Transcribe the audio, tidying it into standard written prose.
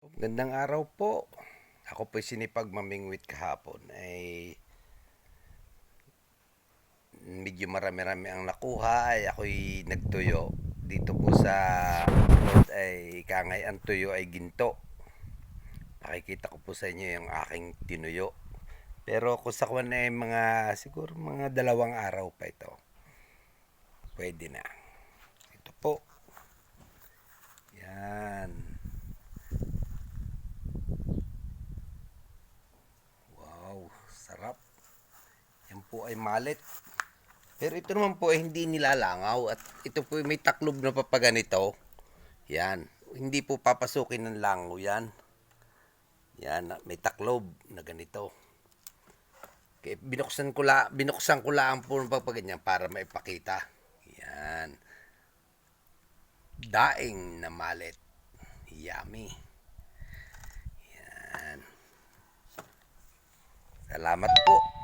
Gandang araw po. Ako po'y sinipag mamingwit kahapon ay medyo marami-rami ang nakuha ay ako'y nagtuyo. Dito po sa ay kangay ang tuyo ay ginto. Pakikita ko po sa inyo yung aking tinuyo. Pero kung sa kwan ay siguro mga 2 araw pa ito. Pwede na. Ito po. Yan. Wow, sarap. Yan po ay malit. Pero ito naman po ay hindi nilalangaw at ito po ay may taklob na papaganito. Yan. Hindi po papasukin ng langaw yan. Yan, may taklob na ganito. Kaya binuksan ko lang po ng papaganyan para maipakita. Yan. Daing na malit. Yummy. Yan. Salamat po.